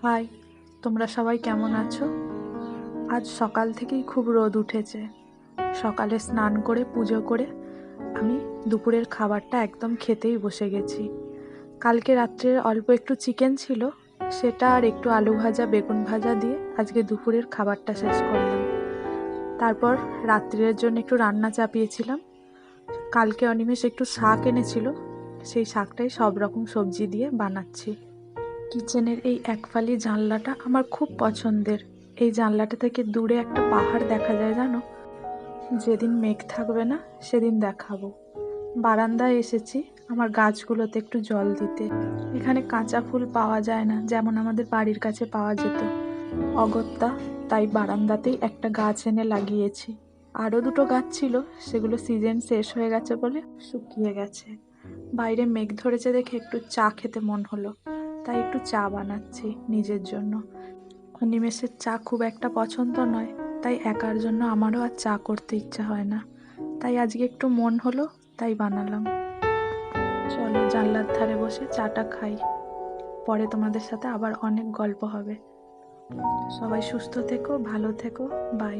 High, তোমরা সবাই কেমন আছো? আজ সকাল থেকেই খুব রোদ উঠেছে। সকালে স্নান করে পুজো করে আমি দুপুরের খাবারটা একদম খেতেই বসে গেছি। কালকে রাত্রের অল্প একটু চিকেন ছিল, সেটা আর একটু আলু ভাজা বেগুন ভাজা দিয়ে আজকে দুপুরের খাবারটা শেষ করলাম। তারপর রাত্রের জন্য একটু রান্না চাপিয়েছিলাম। কালকে অনিমেষ একটু শাক এনেছিল, সেই শাকটাই সব রকম সবজি দিয়ে বানাচ্ছি। কিচেনের এই একফালি জানলাটা আমার খুব পছন্দের। এই জানলাটা থেকে দূরে একটা পাহাড় দেখা যায় জানো। যেদিন মেঘ থাকবে না সেদিন দেখাবো। বারান্দায় এসেছি আমার গাছগুলোতে একটু জল দিতে। এখানে কাঁচা ফুল পাওয়া যায় না যেমন আমাদের বাড়ির কাছে পাওয়া যেত, অগত্যা। তাই বারান্দাতেই একটা গাছ এনে লাগিয়েছি। আরও দুটো গাছ ছিল, সেগুলো সিজন শেষ হয়ে গেছে বলে শুকিয়ে গেছে। বাইরে মেঘ ধরেছে দেখে একটু চা খেতে মন হলো, তাই একটু চা বানাচ্ছি নিজের জন্য। অনিমেষের চা খুব একটা পছন্দ নয়, তাই একার জন্য আমারও আর চা করতে ইচ্ছা হয় না, তাই আজকে একটু মন হলো তাই বানালাম। চলো জানলার ধারে বসে চাটা খাই, পরে তোমাদের সাথে আবার অনেক গল্প হবে। সবাই সুস্থ থেকো, ভালো থেকো, বাই।